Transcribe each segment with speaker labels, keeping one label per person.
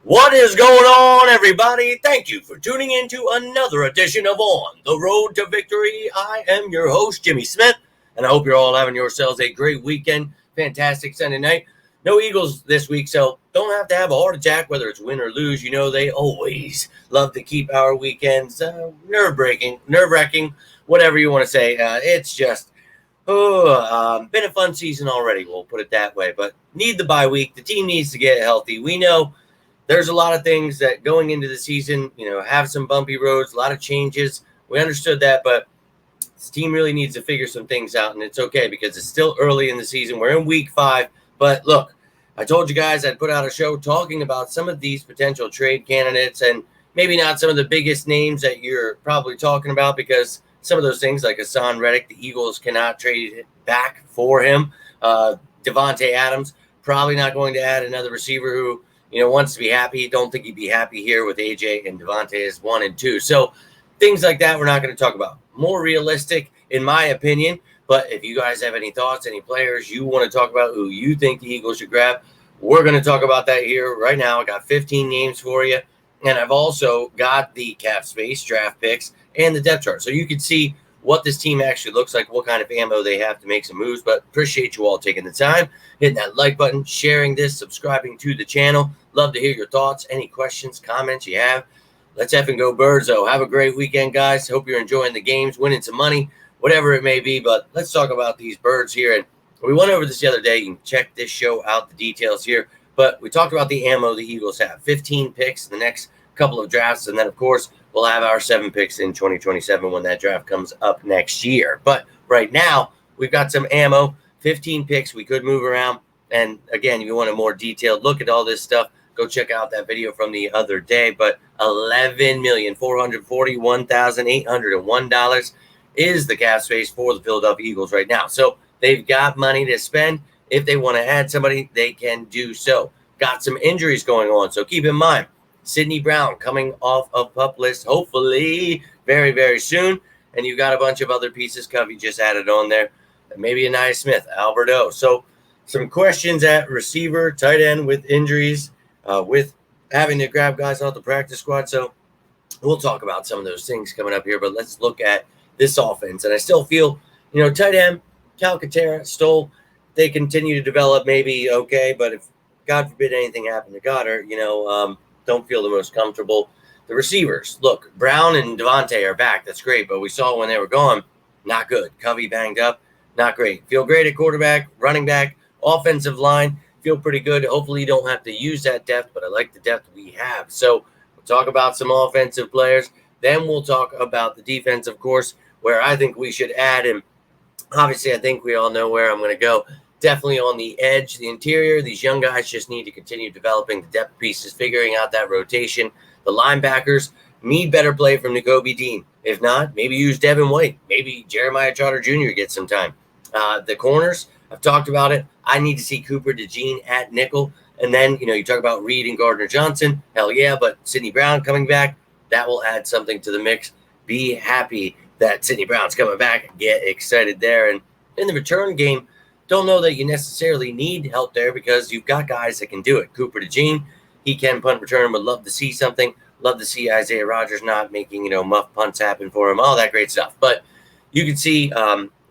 Speaker 1: What is going on, everybody? Thank you for tuning in to another edition of On the Road to Victory. I am your host, Jimmy Smith, and I hope you're all having yourselves a great weekend. Fantastic Sunday night. No Eagles this week, so don't have to have a heart attack whether it's win or lose. You know, they always love to keep our weekends nerve-wracking, whatever you want to say. It's just been a fun season already, we'll put it that way. But need the bye week. The team needs to get healthy. We know there's a lot of things that going into the season, have some bumpy roads, a lot of changes. We understood that, but this team really needs to figure some things out, and it's okay because it's still early in the season. We're in week 5, but look, I told you guys I'd put out a show talking about some of these potential trade candidates and maybe not some of the biggest names that you're probably talking about because some of those things like Hassan Reddick, the Eagles cannot trade it back for him. Davante Adams, probably not going to add another receiver who wants to be happy. Don't think he'd be happy here with AJ and Davante as 1 and 2. So things like that we're not going to talk about. More realistic, in my opinion. But if you guys have any thoughts, any players you want to talk about who you think the Eagles should grab, we're going to talk about that here right now. I got 15 names for you. And I've also got the cap space, draft picks, and the depth chart. So you can see what this team actually looks like, what kind of ammo they have to make some moves. But appreciate you all taking the time, hitting that like button, sharing this, subscribing to the channel. Love to hear your thoughts, any questions, comments you have. Let's effing go Birds, though. Have a great weekend, guys. Hope you're enjoying the games, winning some money, whatever it may be. But let's talk about these Birds here. And we went over this the other day. You can check this show out, the details here. But we talked about the ammo the Eagles have. 15 picks in the next couple of drafts. And then, of course, we'll have our 7 picks in 2027 when that draft comes up next year. But right now, we've got some ammo, 15 picks we could move around. And again, if you want a more detailed look at all this stuff, go check out that video from the other day. But $11,441,801 is the cap space for the Philadelphia Eagles right now. So they've got money to spend. If they want to add somebody, they can do so. Got some injuries going on, so keep in mind. Sidney Brown coming off of PUP list, hopefully very, very soon. And you've got a bunch of other pieces Covey just added on there. Maybe Anaya Smith, Alberto. So some questions at receiver, tight end with injuries, with having to grab guys off the practice squad. So we'll talk about some of those things coming up here. But let's look at this offense. And I still feel, tight end, Calcaterra, Stoll, they continue to develop maybe okay. But if, God forbid, anything happened to Goddard, don't feel the most comfortable. The receivers, look, Brown and Davante are back. That's great. But we saw when they were gone, not good. Covey banged up, not great. Feel great at quarterback, running back, offensive line. Feel pretty good. Hopefully you don't have to use that depth, but I like the depth we have. So we'll talk about some offensive players. Then we'll talk about the defense, of course, where I think we should add. And obviously I think we all know where I'm going to go. Definitely on the edge, the interior. These young guys just need to continue developing the depth pieces, figuring out that rotation. The linebackers need better play from Nakobe Dean. If not, maybe use Devin White. Maybe Jeremiah Trotter Jr. gets some time. The corners, I've talked about it. I need to see Cooper DeJean at nickel. And then, you talk about Reed and Gardner Johnson. Hell yeah, but Sidney Brown coming back, that will add something to the mix. Be happy that Sidney Brown's coming back. Get excited there. And in the return game, don't know that you necessarily need help there because you've got guys that can do it. Cooper DeJean, he can punt return, but love to see something. Love to see Isaiah Rodgers not making, muff punts happen for him, all that great stuff. But you can see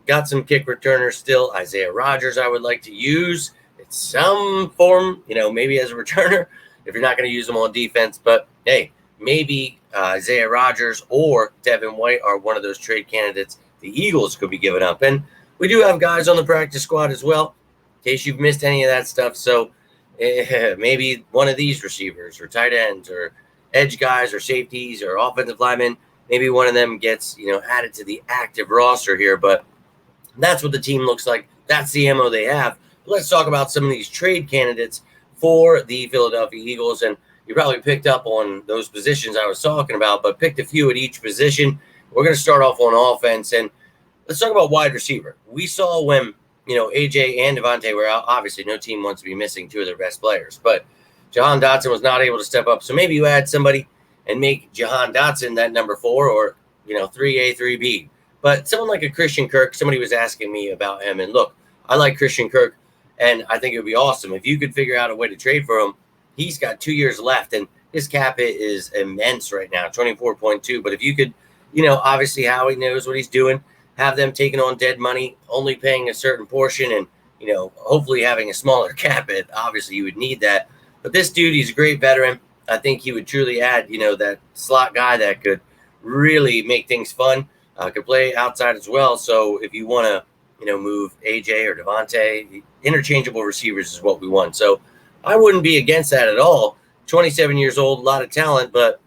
Speaker 1: got some kick returners still. Isaiah Rodgers I would like to use in some form, maybe as a returner if you're not going to use them on defense. But, hey, maybe Isaiah Rodgers or Devin White are one of those trade candidates the Eagles could be giving up. And we do have guys on the practice squad as well, in case you've missed any of that stuff. So maybe one of these receivers or tight ends or edge guys or safeties or offensive linemen, maybe one of them gets, added to the active roster here. But that's what the team looks like. That's the ammo they have. Let's talk about some of these trade candidates for the Philadelphia Eagles. And you probably picked up on those positions I was talking about, but picked a few at each position. We're going to start off on offense. And let's talk about wide receiver. We saw when, AJ and Davante were out. Obviously, no team wants to be missing 2 of their best players. But Jahan Dotson was not able to step up. So maybe you add somebody and make Jahan Dotson that number 4 or, 3A, 3B. But someone like a Christian Kirk, somebody was asking me about him. And look, I like Christian Kirk, and I think it would be awesome if you could figure out a way to trade for him. He's got 2 years left, and his cap hit is immense right now, 24.2. But if you could, obviously Howie knows what he's doing. Have them taking on dead money, only paying a certain portion, and hopefully having a smaller cap hit. Obviously, you would need that. But this dude, he's a great veteran. I think he would truly add, that slot guy that could really make things fun. Could play outside as well. So if you want to, move AJ or Devontae, interchangeable receivers is what we want. So I wouldn't be against that at all. 27 years old, a lot of talent, but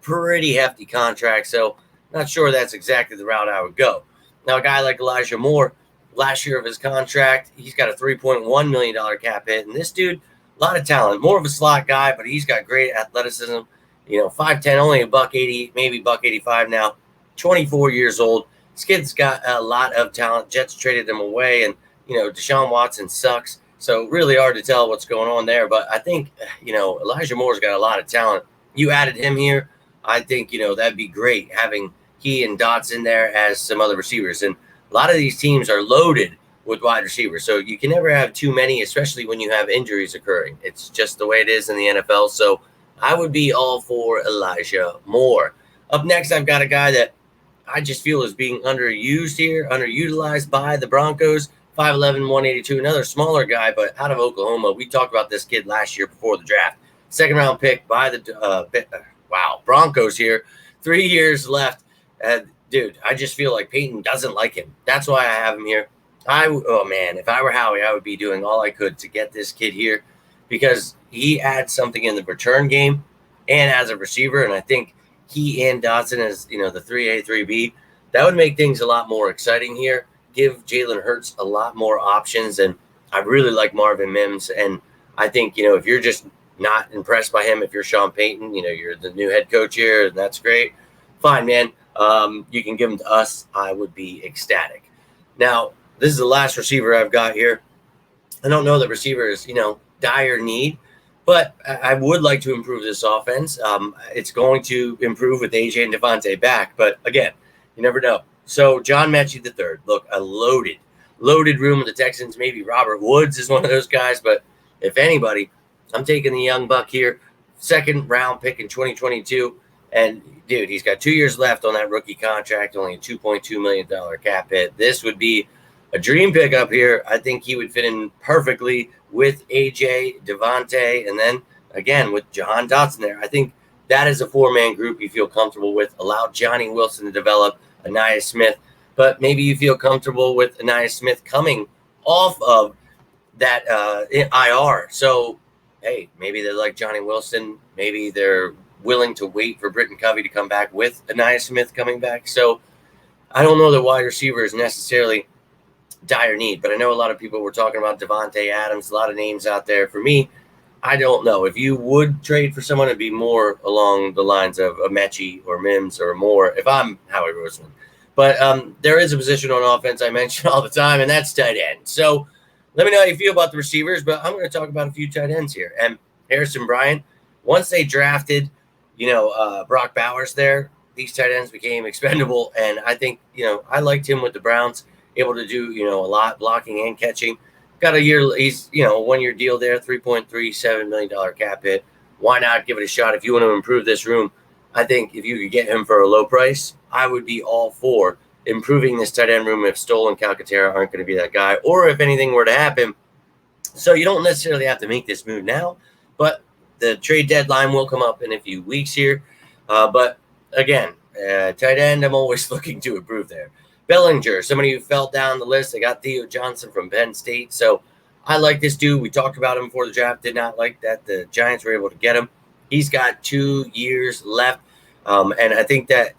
Speaker 1: pretty hefty contract. So not sure that's exactly the route I would go. Now, a guy like Elijah Moore, last year of his contract, he's got a $3.1 million cap hit. And this dude, a lot of talent, more of a slot guy, but he's got great athleticism. 5'10", only $180, maybe $185 now. 24 years old. This kid's got a lot of talent. Jets traded him away, and Deshaun Watson sucks. So really hard to tell what's going on there. But I think Elijah Moore's got a lot of talent. You added him here, I think that'd be great having he and Dots in there as some other receivers. And a lot of these teams are loaded with wide receivers, so you can never have too many, especially when you have injuries occurring. It's just the way it is in the NFL. So I would be all for Elijah Moore. Up next, I've got a guy that I just feel is being underutilized by the Broncos. 5'11", 182, another smaller guy, but out of Oklahoma. We talked about this kid last year before the draft. Second-round pick by the Broncos here. 3 years left. Dude, I just feel like Peyton doesn't like him. That's why I have him here. If I were Howie, I would be doing all I could to get this kid here because he adds something in the return game and as a receiver, and I think he and Dotson as, the 3A, 3B, that would make things a lot more exciting here, give Jalen Hurts a lot more options, and I really like Marvin Mims, and I think, if you're just not impressed by him, if you're Sean Payton, you're the new head coach here, and that's great. Fine, man. You can give him to us. I would be ecstatic. Now, this is the last receiver I've got here. I don't know that receiver is, dire need, but I would like to improve this offense. It's going to improve with AJ and Devontae back, but again, you never know. So John Mechie III, look, a loaded room with the Texans. Maybe Robert Woods is one of those guys, but if anybody, I'm taking the young buck here, second round pick in 2022. And dude, he's got 2 years left on that rookie contract, only a $2.2 million cap hit. This would be a dream pickup here. I think he would fit in perfectly with AJ, Devontae, and then again with Jahan Dotson there. I think that is a four-man group you feel comfortable with. Allow Johnny Wilson to develop, Ainias Smith, but maybe you feel comfortable with Ainias Smith coming off of that IR. So, hey, maybe they like Johnny Wilson. Maybe they're willing to wait for Britton Covey to come back with Ainias Smith coming back. So I don't know that wide receiver is necessarily dire need, but I know a lot of people were talking about Devontae Adams, a lot of names out there. For me, I don't know. If you would trade for someone, it'd be more along the lines of a Mechie or Mims or Moore if I'm Howie Roseman. But there is a position on offense I mention all the time, and that's tight end. So let me know how you feel about the receivers, but I'm going to talk about a few tight ends here. And Harrison Bryant, once they drafted, Brock Bowers there, these tight ends became expendable. And I think, I liked him with the Browns, able to do, a lot blocking and catching. Got a year, he's, 1 year deal there, $3.37 million cap hit. Why not give it a shot? If you want to improve this room, I think if you could get him for a low price, I would be all for improving this tight end room if Stoll and Calcaterra aren't going to be that guy, or if anything were to happen. So you don't necessarily have to make this move now, but the trade deadline will come up in a few weeks here. But again, tight end, I'm always looking to improve there. Bellinger, somebody who fell down the list. They got Theo Johnson from Penn State. So I like this dude. We talked about him before the draft. Did not like that the Giants were able to get him. He's got 2 years left. And I think that,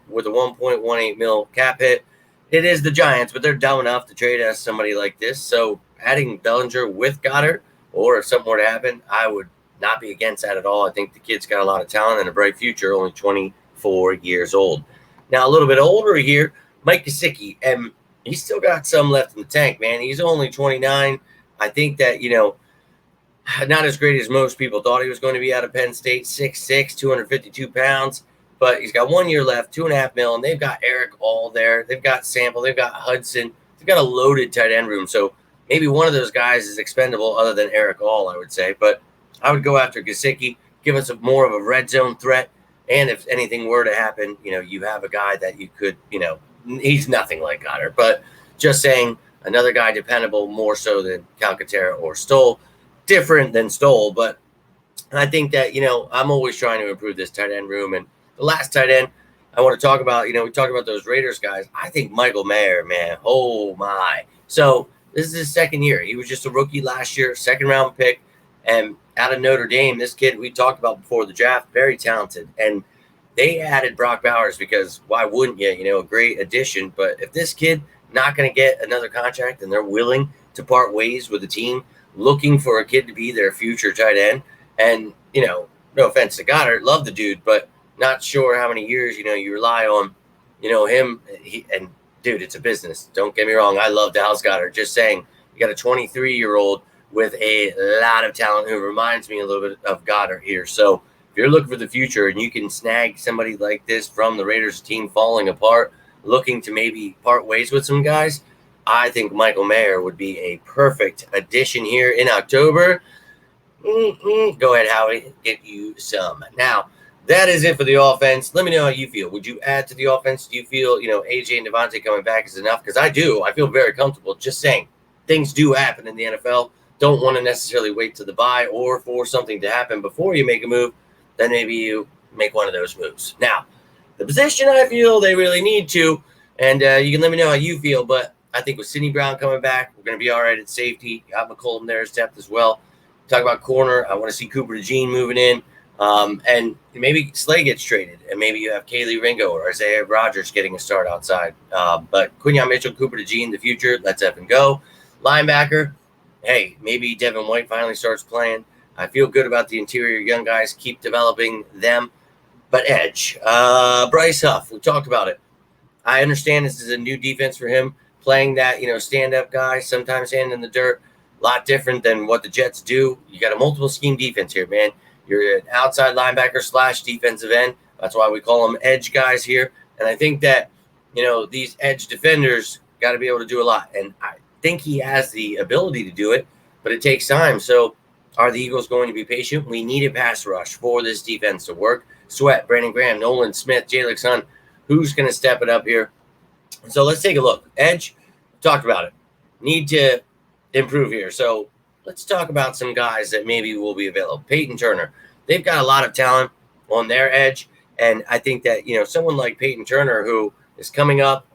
Speaker 1: with a $1.18 million cap hit, it is the Giants, but they're dumb enough to trade us somebody like this. So adding Bellinger with Goddard, or if something were to happen, I would not be against that at all. I think the kid's got a lot of talent and a bright future, only 24 years old. Now, a little bit older here, Mike Gesicki, and he's still got some left in the tank, man. He's only 29. I think that, not as great as most people thought he was going to be out of Penn State, 6'6", 252 pounds. But he's got 1 year left, $2.5 million. They've got Eric All there. They've got Sample. They've got Hudson. They've got a loaded tight end room. So maybe one of those guys is expendable other than Eric All, I would say. But I would go after Gesicki, give us more of a red zone threat. And if anything were to happen, you have a guy that you could, he's nothing like Goddard, but just saying another guy dependable more so than Calcaterra or Stoll, different than Stoll. But I think that, I'm always trying to improve this tight end room. And the last tight end I want to talk about, we talked about those Raiders guys. I think Michael Mayer, man, oh my. So this is his second year. He was just a rookie last year, second round pick. And out of Notre Dame, this kid we talked about before the draft, very talented. And they added Brock Bowers because why wouldn't you? A great addition. But if this kid not going to get another contract and they're willing to part ways with the team, looking for a kid to be their future tight end, and, no offense to Goddard, love the dude, but not sure how many years, you rely on, him. And, dude, it's a business. Don't get me wrong. I love Dallas Goddard. Just saying, you got a 23-year-old with a lot of talent who reminds me a little bit of Goddard here. So if you're looking for the future and you can snag somebody like this from the Raiders team falling apart, looking to maybe part ways with some guys, I think Michael Mayer would be a perfect addition here in October. Go ahead, Howie, get you some. Now, that is it for the offense. Let me know how you feel. Would you add to the offense? Do you feel, AJ and Devontae coming back is enough? Because I do. I feel very comfortable. Just saying, things do happen in the NFL. Don't want to necessarily wait to the bye or for something to happen before you make a move. Then maybe you make one of those moves. Now, the position I feel they really need to, and you can let me know how you feel, but I think with Sidney Brown coming back, we're going to be all right at safety. Got McCollum there as depth as well. Talk about corner. I want to see Cooper DeJean moving in. And maybe Slay gets traded, and maybe you have Kaylee Ringo or Isaiah Rodgers getting a start outside. But Quinyon Mitchell, Cooper DeJean, the future, let's effing go. Linebacker, hey, maybe Devin White finally starts playing. I feel good about the interior young guys. Keep developing them. But edge, Bryce Huff, we talked about it. I understand this is a new defense for him, playing that, stand-up guy, sometimes hand in the dirt. A lot different than what the Jets do. You got a multiple scheme defense here, man. You're an outside linebacker / defensive end. That's why we call them edge guys here. And I think that, these edge defenders got to be able to do a lot. And I think he has the ability to do it, but it takes time. So are the Eagles going to be patient? We need a pass rush for this defense to work. Sweat, Brandon Graham, Nolan Smith, Jalen Hunt. Who's going to step it up here? So let's take a look. Edge, talked about it. Need to improve here. So let's talk about some guys that maybe will be available. Peyton Turner. They've got a lot of talent on their edge. And I think that, someone like Peyton Turner, who is coming up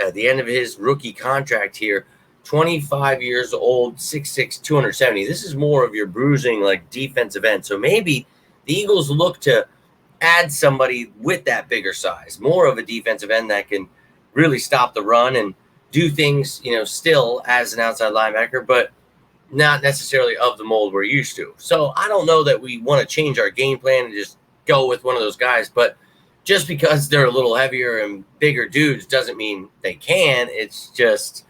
Speaker 1: at the end of his rookie contract here, 25 years old, 6'6", 270. This is more of your bruising, like, defensive end. So maybe the Eagles look to add somebody with that bigger size, more of a defensive end that can really stop the run and do things, still as an outside linebacker, but not necessarily of the mold we're used to. So I don't know that we want to change our game plan and just go with one of those guys, but just because they're a little heavier and bigger dudes doesn't mean they can. It's just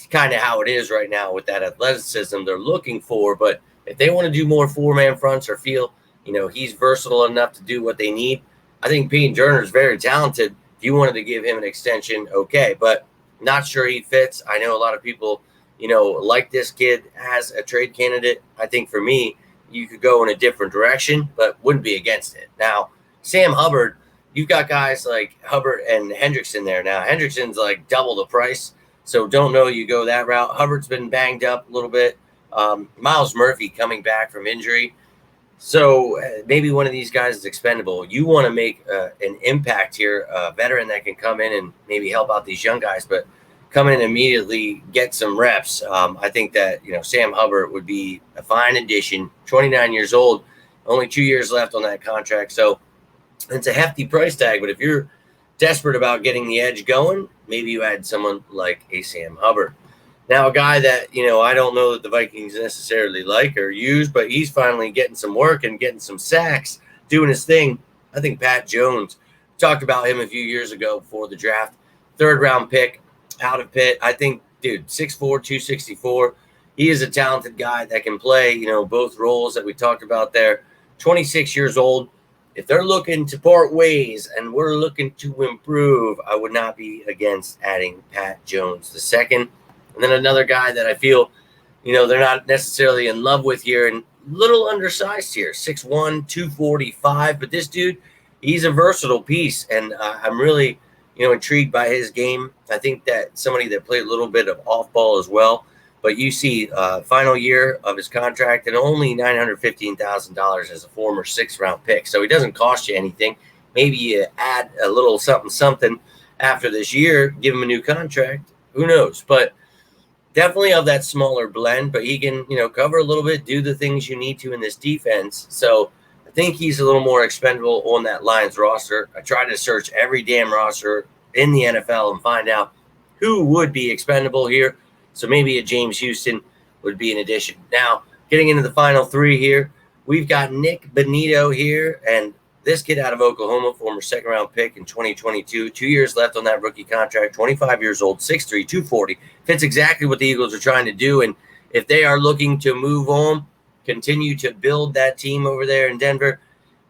Speaker 1: kind of how it is right now with that athleticism they're looking for. But if they want to do more four-man fronts or feel, he's versatile enough to do what they need, I think Peyton Turner is very talented. If you wanted to give him an extension, okay, but not sure he fits. I know a lot of people, like this kid as a trade candidate. I think for me, you could go in a different direction, but wouldn't be against it. Now, Sam Hubbard, you've got guys like Hubbard and Hendrickson there. Now, Hendrickson's like double the price, so don't know you go that route. Hubbard's been banged up a little bit. Miles Murphy coming back from injury. So maybe one of these guys is expendable. You want to make an impact here, a veteran that can come in and maybe help out these young guys, but come in and immediately get some reps. I think that, Sam Hubbard would be a fine addition. 29 years old, only 2 years left on that contract. So it's a hefty price tag, but if you're desperate about getting the edge going, maybe you add someone like a Sam Hubbard. Now, a guy that, I don't know that the Vikings necessarily like or use, but he's finally getting some work and getting some sacks, doing his thing. I think Pat Jones, talked about him a few years ago before the draft, third-round pick out of Pitt. I think, dude, 6'4", 264. He is a talented guy that can play, both roles that we talked about there. 26 years old. If they're looking to part ways and we're looking to improve, I would not be against adding Pat Jones II. And then another guy that I feel, they're not necessarily in love with here, and little undersized here, 6'1", 245. But this dude, he's a versatile piece, and I'm really, intrigued by his game. I think that somebody that played a little bit of off ball as well. But you see, final year of his contract and only $915,000 as a former 6th-round pick. So he doesn't cost you anything. Maybe you add a little something after this year, give him a new contract. Who knows? But definitely of that smaller blend, but he can, cover a little bit, do the things you need to in this defense. So I think he's a little more expendable on that Lions roster. I tried to search every damn roster in the NFL and find out who would be expendable here. So maybe a James Houston would be an addition. Now, getting into the final 3 here, we've got Nik Bonitto here, and this kid out of Oklahoma, former 2nd-round pick in 2022, 2 years left on that rookie contract, 25 years old, 6'3", 240. Fits exactly what the Eagles are trying to do, and if they are looking to move on, continue to build that team over there in Denver,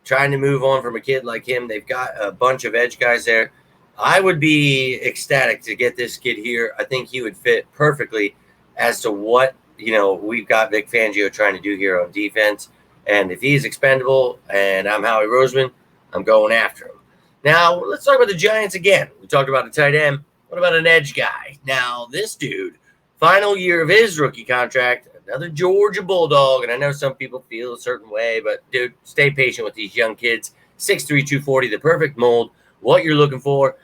Speaker 1: trying to move on from a kid like him, they've got a bunch of edge guys there. I would be ecstatic to get this kid here. I think he would fit perfectly as to what, we've got Vic Fangio trying to do here on defense. And if he's expendable and I'm Howie Roseman, I'm going after him. Now, let's talk about the Giants again. We talked about a tight end. What about an edge guy? Now, this dude, final year of his rookie contract, another Georgia Bulldog. And I know some people feel a certain way, but, dude, stay patient with these young kids. 6'3", 240, the perfect mold, what you're looking for.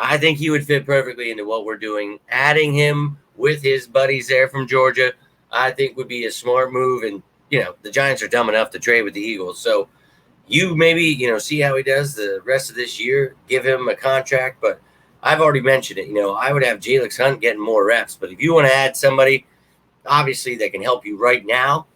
Speaker 1: I think he would fit perfectly into what we're doing. Adding him with his buddies there from Georgia, I think would be a smart move. And, the Giants are dumb enough to trade with the Eagles. So you maybe, see how he does the rest of this year, give him a contract. But I've already mentioned it. I would have Jalen Hunt getting more reps. But if you want to add somebody, obviously, that can help you right now,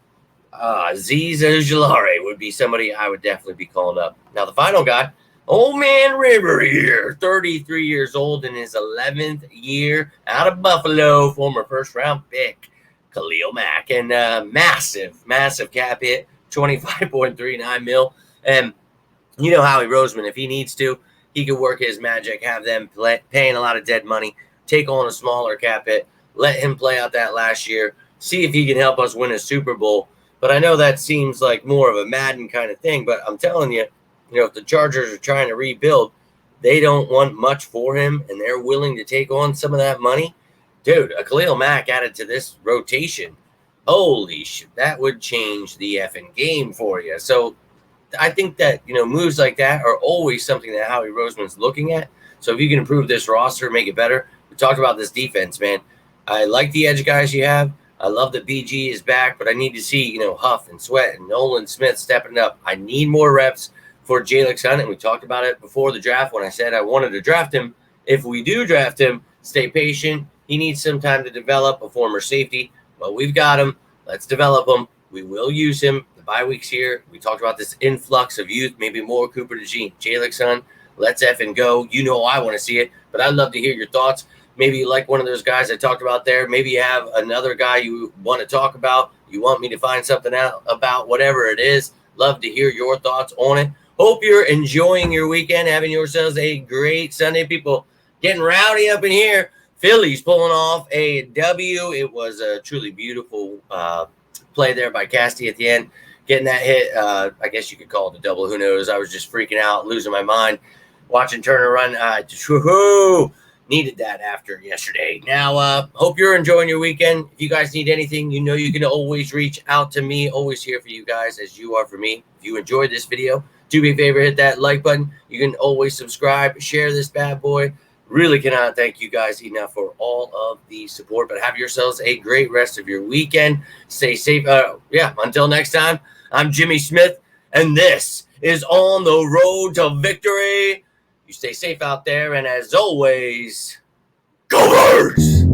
Speaker 1: Azeez Ojulari would be somebody I would definitely be calling up. Now, the final guy, Old Man River here, 33 years old in his 11th year out of Buffalo, former 1st-round pick, Khalil Mack. And massive cap hit, $25.39 million. And Howie Roseman, if he needs to, he could work his magic, have them paying a lot of dead money, take on a smaller cap hit, let him play out that last year, see if he can help us win a Super Bowl. But I know that seems like more of a Madden kind of thing, but I'm telling you, if the Chargers are trying to rebuild, they don't want much for him, and they're willing to take on some of that money. Dude, a Khalil Mack added to this rotation, holy shit, that would change the effing game for you. So I think that, moves like that are always something that Howie Roseman's looking at. So if you can improve this roster, make it better. We talked about this defense, man. I like the edge guys you have. I love that BG is back, but I need to see, Huff and Sweat and Nolan Smith stepping up. I need more reps for Jalen Hunt, and we talked about it before the draft when I said I wanted to draft him. If we do draft him, stay patient. He needs some time to develop, a former safety, but we've got him. Let's develop him. We will use him. The bye week's here. We talked about this influx of youth, maybe more Cooper DeJean, Jalen Hunt. Let's effing go. I want to see it, but I'd love to hear your thoughts. Maybe you like one of those guys I talked about there. Maybe you have another guy you want to talk about. You want me to find something out about, whatever it is. Love to hear your thoughts on it. Hope you're enjoying your weekend, having yourselves a great Sunday. People getting rowdy up in here. Phillies pulling off a W. It was a truly beautiful play there by Casty at the end. Getting that hit, I guess you could call it a double. Who knows? I was just freaking out, losing my mind, watching Turner run. Needed that after yesterday. Now, hope you're enjoying your weekend. If you guys need anything, you can always reach out to me. Always here for you guys as you are for me. If you enjoyed this video, do me a favor, hit that like button. You can always subscribe, share this bad boy. Really cannot thank you guys enough for all of the support, but have yourselves a great rest of your weekend. Stay safe. Until next time, I'm Jimmy Smith, and this is On the Road to Victory. You stay safe out there, and as always, go Birds!